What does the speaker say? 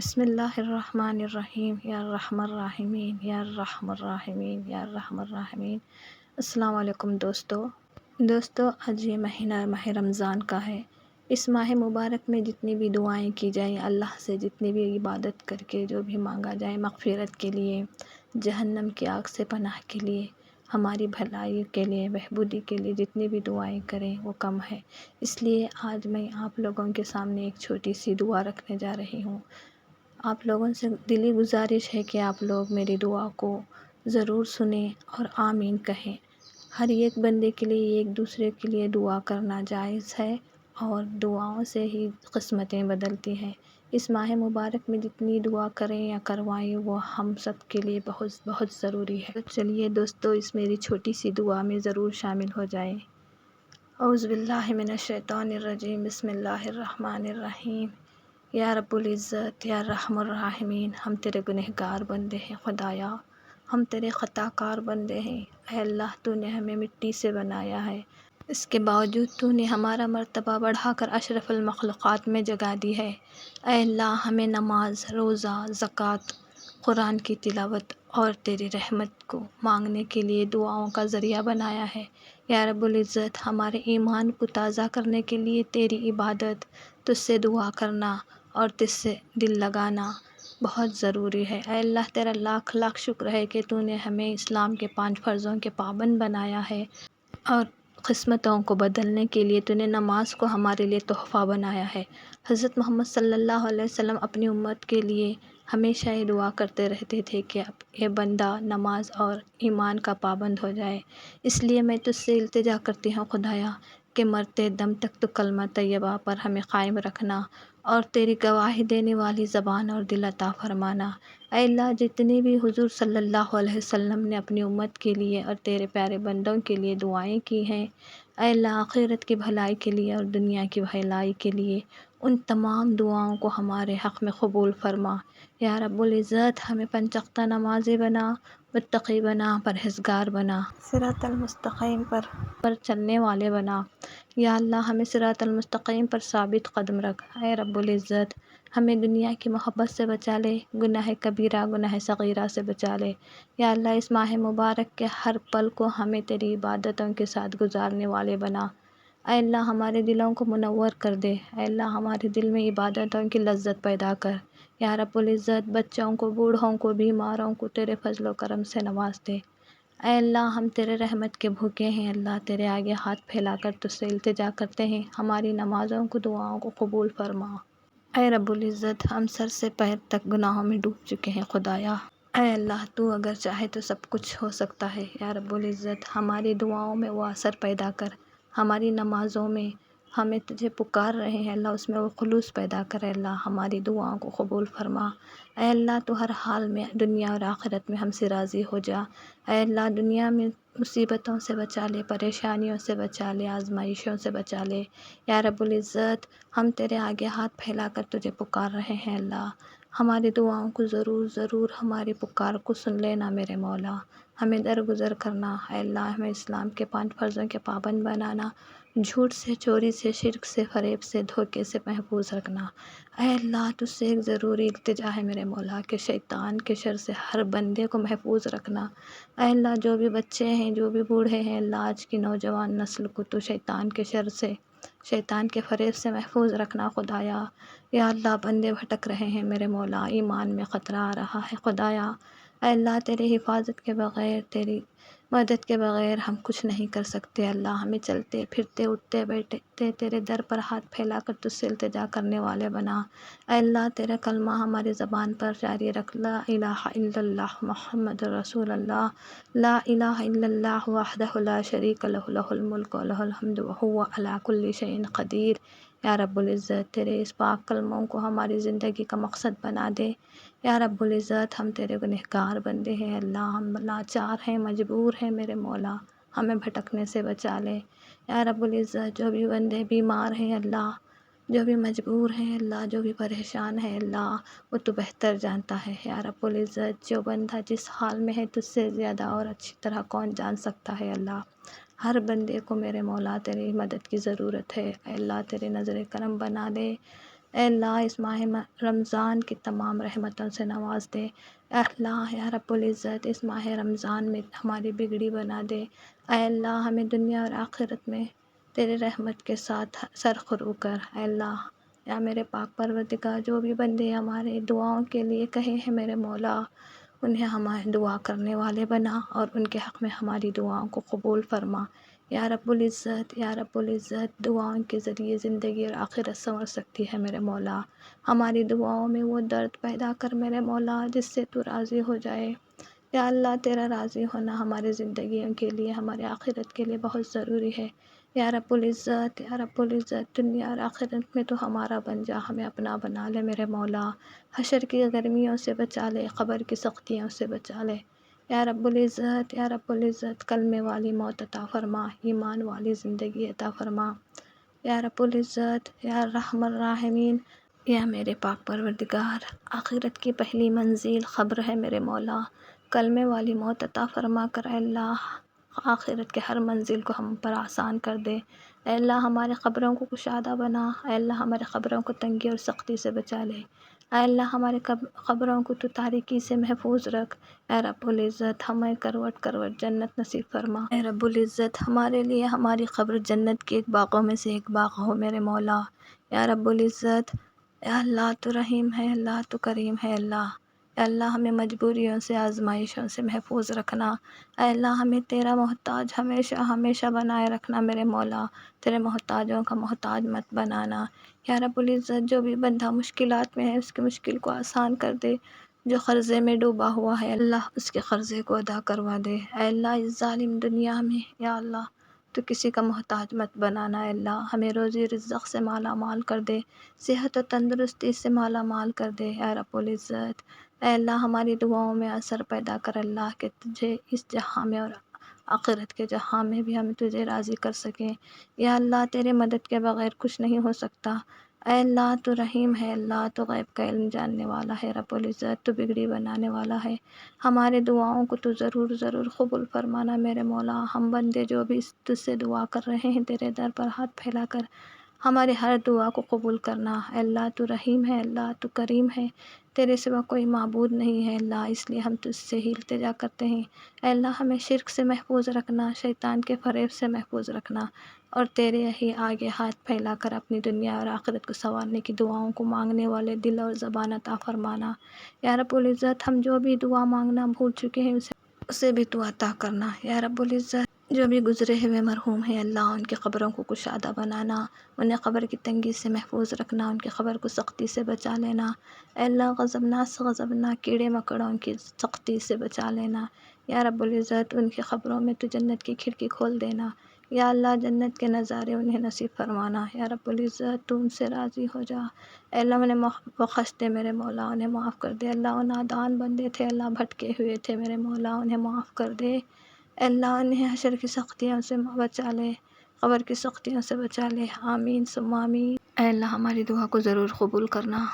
بسم اللہ الرحمن الرحیم یا الرحمن الرحیمین یا الرحمن الرحیمین یا الرحمن الرحیمین۔ السلام علیکم دوستو، آج یہ مہینہ ماہ رمضان کا ہے۔ اس ماہ مبارک میں جتنی بھی دعائیں کی جائیں، اللہ سے جتنی بھی عبادت کر کے جو بھی مانگا جائے، مغفرت کے لیے، جہنم کی آگ سے پناہ کے لیے، ہماری بھلائی کے لیے، بہبودی کے لیے جتنی بھی دعائیں کریں وہ کم ہے۔ اس لیے آج میں آپ لوگوں کے سامنے ایک چھوٹی سی دعا رکھنے جا رہی ہوں۔ آپ لوگوں سے دلی گزارش ہے کہ آپ لوگ میری دعا کو ضرور سنیں اور آمین کہیں۔ ہر ایک بندے کے لیے ایک دوسرے کے لیے دعا کرنا جائز ہے، اور دعاؤں سے ہی قسمتیں بدلتی ہیں۔ اس ماہ مبارک میں جتنی دعا کریں یا کروائیں وہ ہم سب کے لیے بہت بہت ضروری ہے۔ تو چلیے دوستو، اس میری چھوٹی سی دعا میں ضرور شامل ہو جائیں۔ اعوذ باللہ من الشیطان الرجیم، بسم اللہ الرحمن الرحیم۔ یا رب العزت، یا رحم الراحمین، ہم تیرے گنہگار بندے ہیں خدایا، ہم تیرے خطا کار بندے ہیں۔ اے اللہ، تو نے ہمیں مٹی سے بنایا ہے، اس کے باوجود تو نے ہمارا مرتبہ بڑھا کر اشرف المخلوقات میں جگہ دی ہے۔ اے اللہ، ہمیں نماز، روزہ، زکوٰۃ، قرآن کی تلاوت اور تیری رحمت کو مانگنے کے لیے دعاؤں کا ذریعہ بنایا ہے۔ یا رب العزت، ہمارے ایمان کو تازہ کرنے کے لیے تیری عبادت، تجھ سے دعا کرنا اور تجھ سے دل لگانا بہت ضروری ہے۔ اے اللہ، تیرا لاکھ لاکھ شکر ہے کہ تو نے ہمیں اسلام کے 5 فرضوں کے پابند بنایا ہے، اور قسمتوں کو بدلنے کے لیے تو نے نماز کو ہمارے لیے تحفہ بنایا ہے۔ حضرت محمد صلی اللہ علیہ وسلم اپنی امت کے لیے ہمیشہ یہ دعا کرتے رہتے تھے کہ اب یہ بندہ نماز اور ایمان کا پابند ہو جائے۔ اس لیے میں تجھ سے التجا کرتی ہوں خدایا کہ مرتے دم تک تو کلمہ طیبہ پر ہمیں قائم رکھنا، اور تیری گواہی دینے والی زبان اور دل عطا فرمانا۔ اے اللہ، جتنی بھی حضور صلی اللہ علیہ وسلم نے اپنی امت کے لیے اور تیرے پیارے بندوں کے لیے دعائیں کی ہیں، اے اللہ، آخرت کی بھلائی کے لیے اور دنیا کی بھلائی کے لیے ان تمام دعاؤں کو ہمارے حق میں قبول فرما۔ یا رب العزت، ہمیں 5 وقتہ نمازی بنا، متقی بنا، پرہیزگار بنا، صراط المستقیم پر چلنے والے بنا۔ یا اللہ، ہمیں صراط المستقیم پر ثابت قدم رکھ۔ اے رب العزت، ہمیں دنیا کی محبت سے بچا لے، گناہ کبیرہ گناہ صغیرہ سے بچا لے۔ یا اللہ، اس ماہ مبارک کے ہر پل کو ہمیں تیری عبادتوں کے ساتھ گزارنے والے بنا۔ اے اللہ، ہمارے دلوں کو منور کر دے۔ اے اللہ، ہمارے دل میں عبادتوں کی لذت پیدا کر۔ یا رب العزت، بچوں کو، بوڑھوں کو، بیماروں کو تیرے فضل و کرم سے نواز دے۔ اے اللہ، ہم تیرے رحمت کے بھوکے ہیں۔ اللہ، تیرے آگے ہاتھ پھیلا کر تجھ سے التجا کرتے ہیں، ہماری نمازوں کو، دعاؤں کو قبول فرما۔ اے رب العزت، ہم سر سے پیر تک گناہوں میں ڈوب چکے ہیں خدایا۔ اے اللہ، تو اگر چاہے تو سب کچھ ہو سکتا ہے۔ یا رب العزت، ہماری دعاؤں میں وہ اثر پیدا کر، ہماری نمازوں میں ہمیں تجھے پکار رہے ہیں اللہ، اس میں وہ خلوص پیدا کر۔ اے اللہ، ہماری دعاؤں کو قبول فرما۔ اے اللہ، تو ہر حال میں دنیا اور آخرت میں ہم سے راضی ہو جا۔ اے اللہ، دنیا میں مصیبتوں سے بچا لے، پریشانیوں سے بچا لے، آزمائشوں سے بچا لے۔ یا رب العزت، ہم تیرے آگے ہاتھ پھیلا کر تجھے پکار رہے ہیں اللہ، ہماری دعاؤں کو ضرور ضرور، ہماری پکار کو سن لینا میرے مولا، ہمیں درگزر کرنا۔ اے اللہ، ہمیں اسلام کے 5 فرضوں کے پابند بنانا، جھوٹ سے، چوری سے، شرک سے، فریب سے، دھوکے سے محفوظ رکھنا۔ اے اللہ، تجھ سے ایک ضروری التجا ہے میرے مولا کہ شیطان کے شر سے ہر بندے کو محفوظ رکھنا۔ اے اللہ، جو بھی بچے ہیں، جو بھی بوڑھے ہیں اللہ، آج کی نوجوان نسل کو تو شیطان کے شر سے، شیطان کے فریب سے محفوظ رکھنا خدایا۔ یا اللہ، بندے بھٹک رہے ہیں میرے مولا، ایمان میں خطرہ آ رہا ہے خدایا۔ اے اللہ، تیری حفاظت کے بغیر، تیری مدد کے بغیر ہم کچھ نہیں کر سکتے اللہ، ہمیں چلتے پھرتے اٹھتے بیٹھتے تیرے در پر ہاتھ پھیلا کر تجھ سے التجا کرنے والے بنا۔ اے اللہ، تیرا کلمہ ہماری زبان پر جاری رکھ، لا الہ الا اللہ محمد رسول اللہ، لا الہ الا اللہ وحدہ لا شریک لہ، لہ الملک و لہ الحمد وہو علی کل شیء قدیر۔ یا رب العزت، تیرے اس پاک کلموں کو ہماری زندگی کا مقصد بنا دے۔ یا رب العزت، ہم تیرے گنہگار بندے ہیں اللہ، ہم لاچار ہیں، مجبور ہیں میرے مولا، ہمیں بھٹکنے سے بچا لے۔ یا رب العزت، جو بھی بندے بیمار ہیں اللہ، جو بھی مجبور ہیں اللہ، جو بھی پریشان ہیں اللہ، وہ تو بہتر جانتا ہے۔ یا رب العزت، جو بندہ جس حال میں ہے تجھ سے زیادہ اور اچھی طرح کون جان سکتا ہے اللہ، ہر بندے کو میرے مولا تیری مدد کی ضرورت ہے۔ اے اللہ، تیرے نظر کرم بنا دے، اے اللہ اس ماہ رمضان کی تمام رحمتوں سے نواز دے۔ اے اللہ یا رب العزت اس ماہ رمضان میں ہماری بگڑی بنا دے۔ اے اللہ ہمیں دنیا اور آخرت میں تیرے رحمت کے ساتھ سرخرو کر۔ اے اللہ یا میرے پاک پروردگار جو بھی بندے ہمارے دعاؤں کے لیے کہے ہیں میرے مولا، انہیں ہمارے دعا کرنے والے بنا اور ان کے حق میں ہماری دعاؤں کو قبول فرما۔ یا رب العزت یا رب العزت دعاؤں کے ذریعے زندگی اور آخرت سنور سکتی ہے میرے مولا۔ ہماری دعاؤں میں وہ درد پیدا کر میرے مولا جس سے تو راضی ہو جائے۔ یا اللہ تیرا راضی ہونا ہماری زندگیوں کے لیے، ہمارے آخرت کے لیے بہت ضروری ہے۔ یا رب العزت یا رب العزت دنیا اور آخرت میں تو ہمارا بن جا، ہمیں اپنا بنا لے میرے مولا۔ حشر کی گرمیوں سے بچا لے، قبر کی سختیوں سے بچا لے۔ یا رب العزت یا رب العزت کلمے والی موت عطا فرما، ایمان والی زندگی عطا فرما۔ یا رب العزت یا الرحمن الراحمین یا میرے پاک پروردگار، آخرت کی پہلی منزل قبر ہے میرے مولا، کلمے والی موت عطا فرما کر اے اللہ آخرت کے ہر منزل کو ہم پر آسان کر دے۔ اے اللہ ہمارے قبروں کو کشادہ بنا، اے اللہ ہمارے قبروں کو تنگی اور سختی سے بچا لے۔ اے اللہ ہمارے قبروں کو تو تاریکی سے محفوظ رکھ۔ اے رب العزت ہمیں کروٹ کروٹ جنت نصیب فرما۔ اے رب العزت ہمارے لیے ہماری قبر جنت کے ایک باغوں میں سے ایک باغ ہو میرے مولا۔ یا رب العزت اے اللہ تو رحیم ہے، اللہ تو کریم ہے اللہ۔ اے اللہ ہمیں مجبوریوں سے، آزمائشوں سے محفوظ رکھنا۔ اے اللہ ہمیں تیرا محتاج ہمیشہ ہمیشہ بنائے رکھنا میرے مولا، تیرے محتاجوں کا محتاج مت بنانا۔ یا رب العزت جو بھی بندہ مشکلات میں ہے اس کی مشکل کو آسان کر دے، جو قرضے میں ڈوبا ہوا ہے اللہ اس کے قرضے کو ادا کروا دے۔ اے اللہ اس ظالم دنیا میں یا اللہ تو کسی کا محتاج مت بنانا۔ اے اللہ ہمیں روزی رزق سے مالا مال کر دے، صحت و تندرستی سے مالا مال کر دے۔ اے رب العزت اے اللہ ہماری دعاؤں میں اثر پیدا کر اللہ کہ تجھے اس جہاں میں اور آخرت کے جہاں میں بھی ہم تجھے راضی کر سکیں۔ یا اللہ تیرے مدد کے بغیر کچھ نہیں ہو سکتا۔ اے اللہ تو رحیم ہے، اللہ تو غیب کا علم جاننے والا ہے، رب العزت تو بگڑی بنانے والا ہے۔ ہمارے دعاؤں کو تو ضرور ضرور قبول فرمانا میرے مولا۔ ہم بندے جو بھی تجھ سے دعا کر رہے ہیں تیرے در پر ہاتھ پھیلا کر ہماری ہر دعا کو قبول کرنا۔ اے اللہ تو رحیم ہے، اللہ تو کریم ہے، تیرے سوا کوئی معبود نہیں ہے اللہ، اس لیے ہم تجھ سے ہی التجا کرتے ہیں۔ اے اللہ ہمیں شرک سے محفوظ رکھنا، شیطان کے فریب سے محفوظ رکھنا، اور تیرے ہی آگے ہاتھ پھیلا کر اپنی دنیا اور آخرت کو سنوارنے کی دعاؤں کو مانگنے والے دل اور زبان عطا فرمانا۔ یا رب العزت ہم جو بھی دعا مانگنا بھول چکے ہیں اسے بھی تو عطا کرنا۔ یا رب العزت جو بھی گزرے ہوئے مرحوم ہیں اللہ ان کی قبروں کو کشادہ بنانا، انہیں قبر کی تنگی سے محفوظ رکھنا، ان کی قبر کو سختی سے بچا لینا۔ اے اللہ غضبناک سے غضبناک کیڑے مکوڑوں کی سختی سے بچا لینا۔ یا رب العزت ان کی قبروں میں تو جنت کی کھڑکی کھول دینا۔ یا اللہ جنت کے نظارے انہیں نصیب فرمانا۔ یا رب العزت تو ان سے راضی ہو جا۔ اے اللہ انہیں بخش دے میرے مولا، انہیں معاف کر دے اللہ، وہ نادان بندے تھے اللہ، بھٹکے ہوئے تھے میرے مولا، انہیں معاف کر دے۔ اے اللہ انہیں حشر کی سختیوں سے بچا لے، قبر کی سختیوں سے بچا لے، آمین ثم آمین۔ اے اللہ ہماری دعا کو ضرور قبول کرنا۔